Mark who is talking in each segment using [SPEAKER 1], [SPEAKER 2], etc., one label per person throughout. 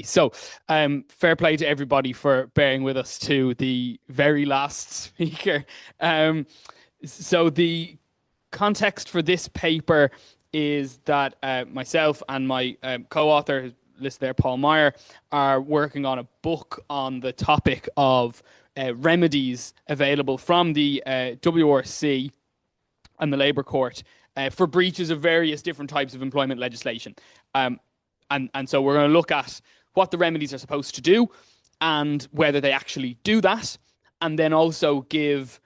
[SPEAKER 1] So, fair play to everybody for bearing with us to the very last speaker. So the context for this paper is that myself and my co-author, listed there, Paul Maier, are working on a book on the topic of remedies available from the WRC and the Labour Court for breaches of various different types of employment legislation. And so we're going to look at what the remedies are supposed to do and whether they actually do that, and then also give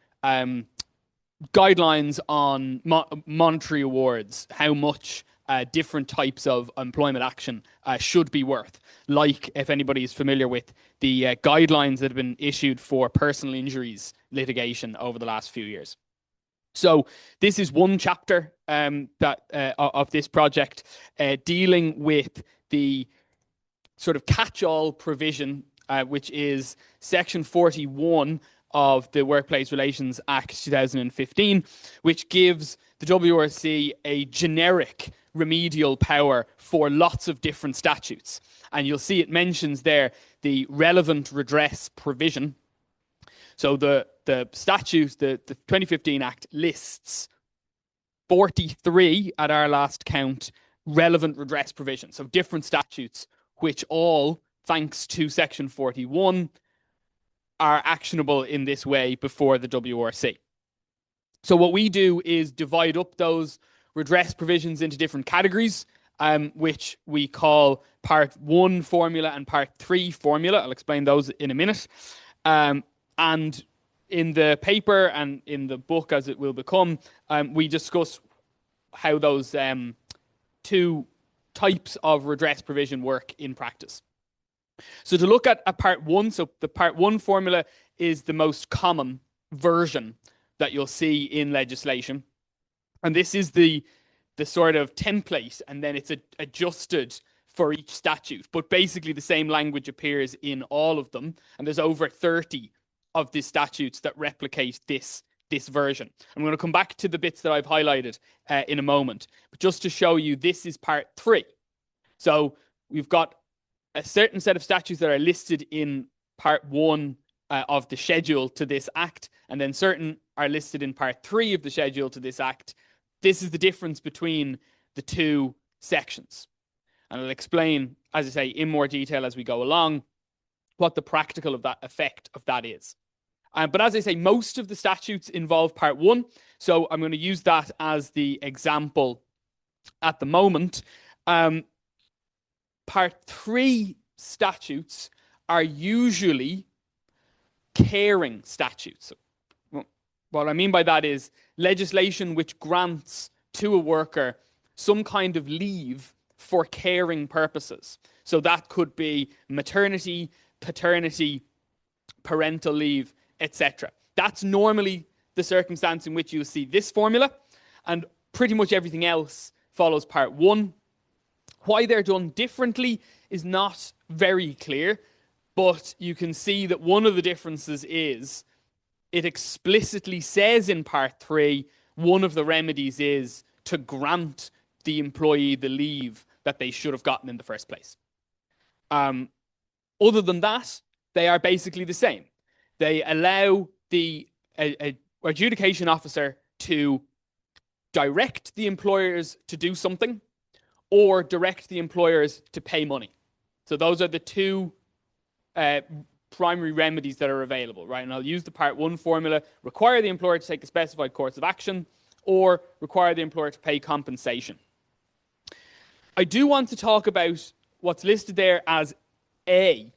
[SPEAKER 1] guidelines on monetary awards, how much different types of employment action should be worth. Like, if anybody is familiar with the guidelines that have been issued for personal injuries litigation over the last few years. So this is one chapter of this project dealing with the sort of catch-all provision, which is Section 41 of the Workplace Relations Act 2015, which gives the WRC a generic remedial power for lots of different statutes. And you'll see it mentions there the relevant redress provision. So the statute, the 2015 Act, lists 43 at our last count relevant redress provisions. So different statutes, which all, thanks to Section 41, are actionable in this way before the WRC. So what we do is divide up those redress provisions into different categories, which we call Part 1 formula and Part 3 formula. I'll explain those in a minute. And in the paper and in the book, as it will become, we discuss how those two types of redress provision work in practice. So to look at Part 1, so the Part 1 formula is the most common version that you'll see in legislation. And this is the sort of template, and then it's adjusted for each statute. But basically the same language appears in all of them. And there's over 30 of the statutes that replicate this version. I'm going to come back to the bits that I've highlighted in a moment. But just to show you, this is Part 3. So we've got a certain set of statutes that are listed in Part 1 of the schedule to this Act, and then certain are listed in Part 3 of the schedule to this Act. This is the difference between the two sections. And I'll explain, as I say, in more detail as we go along, what the practical effect of that is. But as I say, most of the statutes involve Part 1, so I'm going to use that as the example at the moment. Part 3 statutes are usually caring statutes. What I mean by that is legislation which grants to a worker some kind of leave for caring purposes. So that could be maternity, paternity, parental leave, etc. That's normally the circumstance in which you'll see this formula, and pretty much everything else follows Part 1. Why they're done differently is not very clear, but you can see that one of the differences is it explicitly says in Part 3, one of the remedies is to grant the employee the leave that they should have gotten in the first place. Other than that, they are basically the same. They allow the adjudication officer to direct the employers to do something or direct the employers to pay money. So those are the two primary remedies that are available, right? And I'll use the Part 1 formula: require the employer to take a specified course of action, or require the employer to pay compensation. I do want to talk about what's listed there as A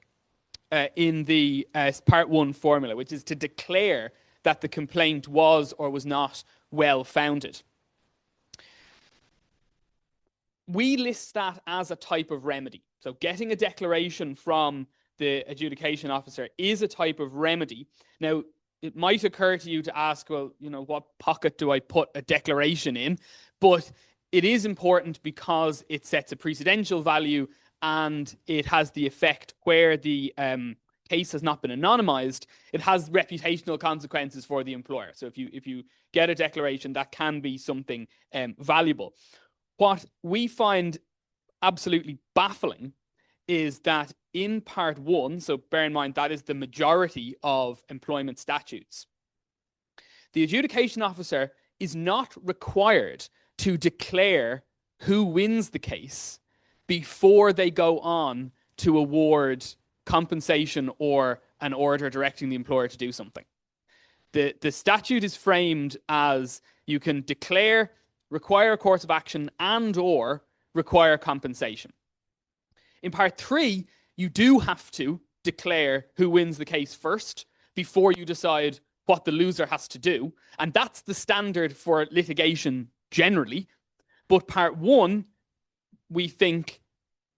[SPEAKER 1] in the Part 1 formula, which is to declare that the complaint was or was not well-founded. We list that as a type of remedy. So getting a declaration from the adjudication officer is a type of remedy. Now, it might occur to you to ask, well, what pocket do I put a declaration in? But it is important because it sets a precedential value, and it has the effect where the case has not been anonymized. It has reputational consequences for the employer. So if you get a declaration, that can be something valuable. What we find absolutely baffling is that in Part 1, so bear in mind that is the majority of employment statutes, the adjudication officer is not required to declare who wins the case before they go on to award compensation or an order directing the employer to do something. The statute is framed as you can declare, require a course of action, and or require compensation. In Part 3, you do have to declare who wins the case first before you decide what the loser has to do. And that's the standard for litigation generally. But Part 1, we think,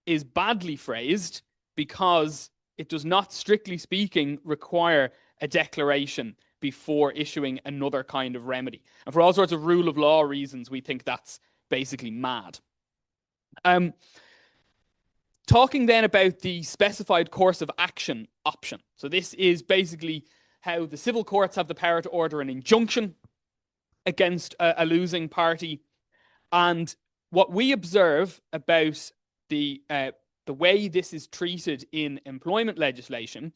[SPEAKER 1] is badly phrased because it does not, strictly speaking, require a declaration before issuing another kind of remedy. And for all sorts of rule of law reasons, we think that's basically mad. Talking then about the specified course of action option. So this is basically how the civil courts have the power to order an injunction against a losing party. And what we observe about the way this is treated in employment legislation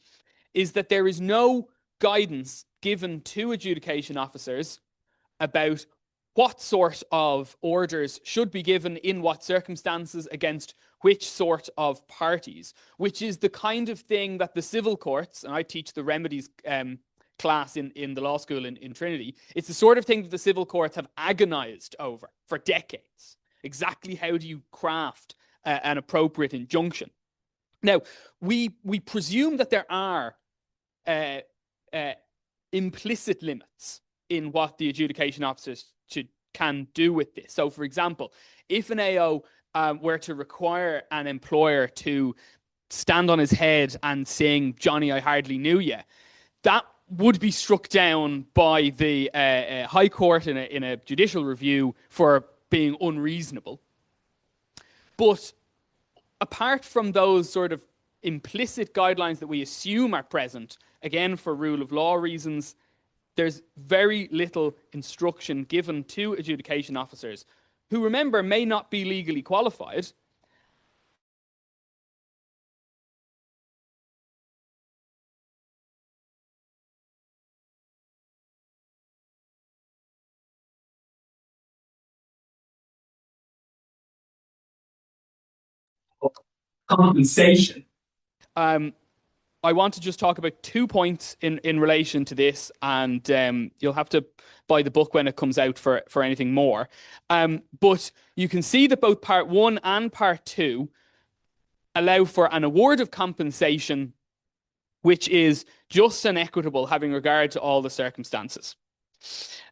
[SPEAKER 1] is that there is no guidance given to adjudication officers about what sort of orders should be given in what circumstances against which sort of parties, which is the kind of thing that the civil courts, and I teach the Remedies class in the law school in Trinity, it's the sort of thing that the civil courts have agonized over for decades. Exactly how do you craft an appropriate injunction? Now, we presume that there are implicit limits in what the adjudication officers can do with this. So, for example, if an AO were to require an employer to stand on his head and sing "Johnny, I Hardly Knew Ya," that would be struck down by the High Court in a judicial review for being unreasonable. But apart from those sort of implicit guidelines that we assume are present, again, for rule of law reasons, there's very little instruction given to adjudication officers who, remember, may not be legally qualified. Compensation. I want to just talk about 2 points in relation to this, and you'll have to buy the book when it comes out for anything more. But you can see that both Part 1 and Part 2 allow for an award of compensation which is just and equitable, having regard to all the circumstances.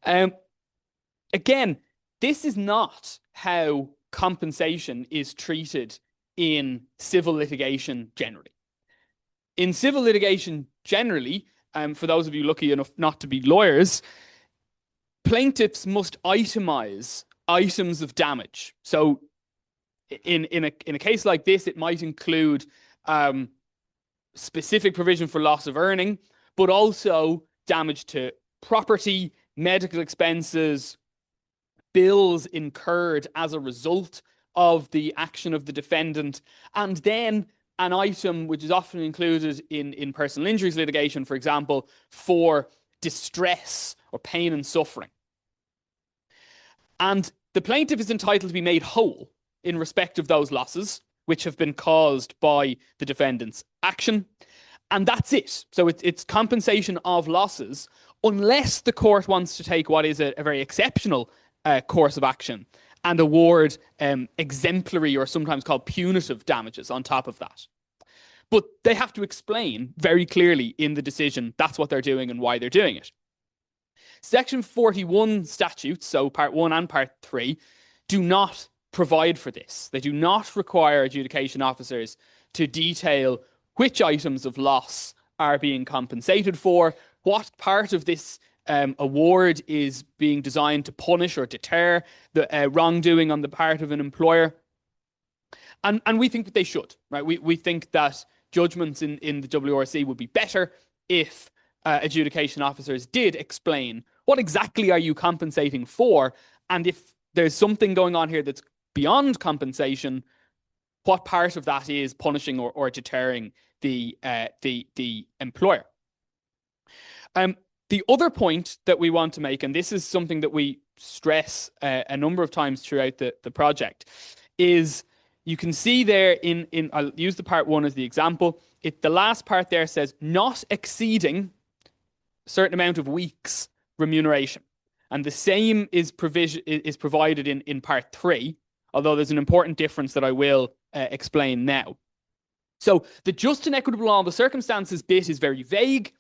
[SPEAKER 1] Again, this is not how compensation is treated in civil litigation generally. In civil litigation generally, for those of you lucky enough not to be lawyers, plaintiffs must itemize items of damage. So in a case like this, it might include specific provision for loss of earning, but also damage to property, medical expenses, bills incurred as a result of the action of the defendant, and then an item which is often included in personal injuries litigation, for example, for distress or pain and suffering. And the plaintiff is entitled to be made whole in respect of those losses which have been caused by the defendant's action. And that's it. So it's compensation of losses, unless the court wants to take what is a very exceptional course of action and award exemplary, or sometimes called punitive, damages on top of that. But they have to explain very clearly in the decision that's what they're doing and why they're doing it. Section 41 statutes, so Part 1 and Part 3, do not provide for this. They do not require adjudication officers to detail which items of loss are being compensated for, what part of this award is being designed to punish or deter the wrongdoing on the part of an employer. And we think that they should, right? We think that judgments in the WRC would be better if adjudication officers did explain what exactly are you compensating for, and if there's something going on here that's beyond compensation, what part of that is punishing or deterring the employer. The other point that we want to make, and this is something that we stress a number of times throughout the project, is you can see there I'll use the part 1 as the example. The last part there says not exceeding a certain amount of weeks remuneration. And the same is provided in part 3, although there's an important difference that I will explain now. So the just and equitable all the circumstances bit is very vague,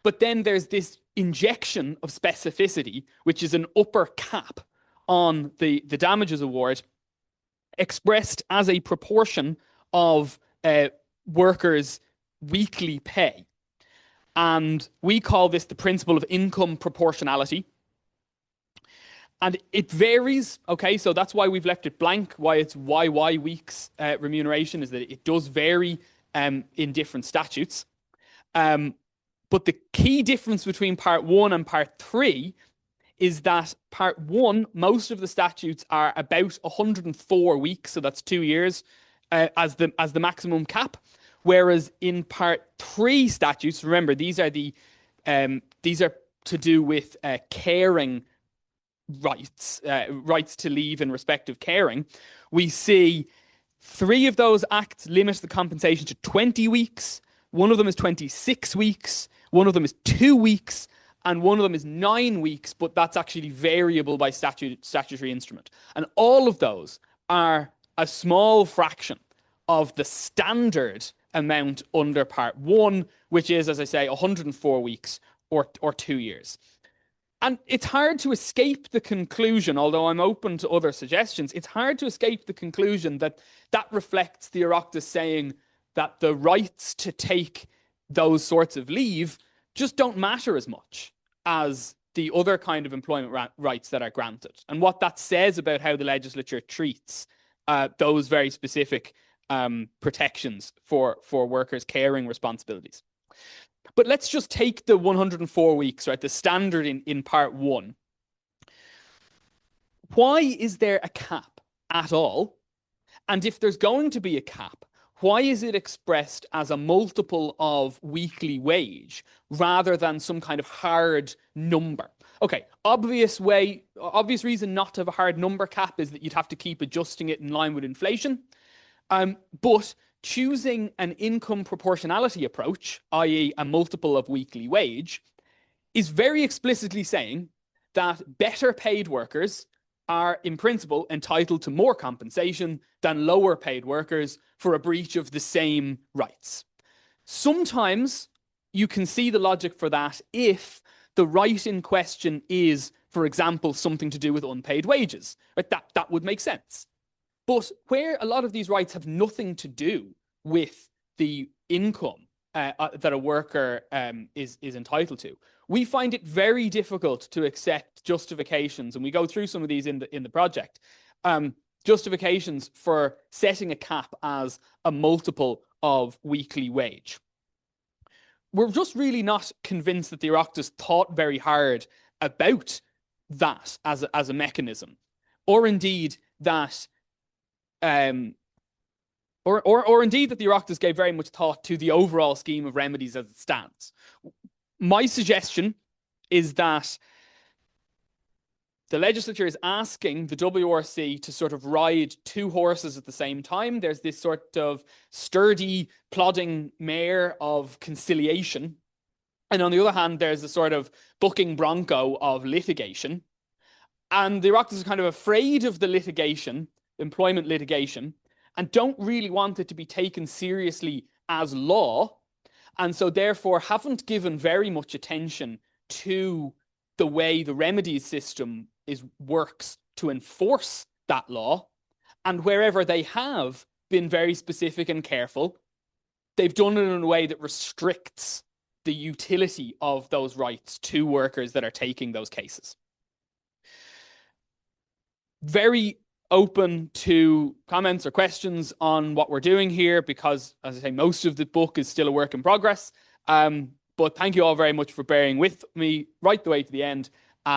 [SPEAKER 1] but then there's this injection of specificity, which is an upper cap on the damages award, expressed as a proportion of workers' weekly pay. And we call this the principle of income proportionality. And it varies, okay? So that's why we've left it blank, why it's YY weeks remuneration, is that it does vary in different statutes. But the key difference between part 1 and part 3 is that part 1, most of the statutes are about 104 weeks, so that's 2 years, as the maximum cap. Whereas in part 3 statutes, remember these are to do with caring rights, rights to leave in respect of caring. We see 3 of those acts limit the compensation to 20 weeks. One of them is 26 weeks. One of them is 2 weeks. And one of them is 9 weeks, but that's actually variable by statutory instrument. And all of those are a small fraction of the standard amount under part 1, which is, as I say, 104 weeks or 2 years. And it's hard to escape the conclusion, although I'm open to other suggestions, it's hard to escape the conclusion that that reflects the Oireachtas saying that the rights to take those sorts of leave just don't matter as much as the other kind of employment rights that are granted. And what that says about how the legislature treats those very specific protections for workers' caring responsibilities. But let's just take the 104 weeks, right? The standard in part 1. Why is there a cap at all? And if there's going to be a cap, why is it expressed as a multiple of weekly wage rather than some kind of hard number? Okay, obvious reason not to have a hard number cap is that you'd have to keep adjusting it in line with inflation. But choosing an income proportionality approach, i.e. a multiple of weekly wage, is very explicitly saying that better paid workers are, in principle, entitled to more compensation than lower paid workers for a breach of the same rights. Sometimes you can see the logic for that if the right in question is, for example, something to do with unpaid wages. Right? That would make sense. But where a lot of these rights have nothing to do with the income that a worker is entitled to, we find it very difficult to accept justifications, and we go through some of these in the project, justifications for setting a cap as a multiple of weekly wage. We're just really not convinced that the Oireachtas thought very hard about that as a mechanism, or indeed that or indeed that the Oireachtas gave very much thought to the overall scheme of remedies as it stands. My suggestion is that the legislature is asking the WRC to sort of ride 2 horses at the same time. There's this sort of sturdy, plodding mare of conciliation. And on the other hand, there's a sort of bucking bronco of litigation. And the Oireachtas are kind of afraid of the litigation, employment litigation, and don't really want it to be taken seriously as law, and so therefore haven't given very much attention to the way the remedies system works to enforce that law. And wherever they have been very specific and careful, they've done it in a way that restricts the utility of those rights to workers that are taking those cases. Very open to comments or questions on what we're doing here, because, as I say, most of the book is still a work in progress. But thank you all very much for bearing with me right the way to the end.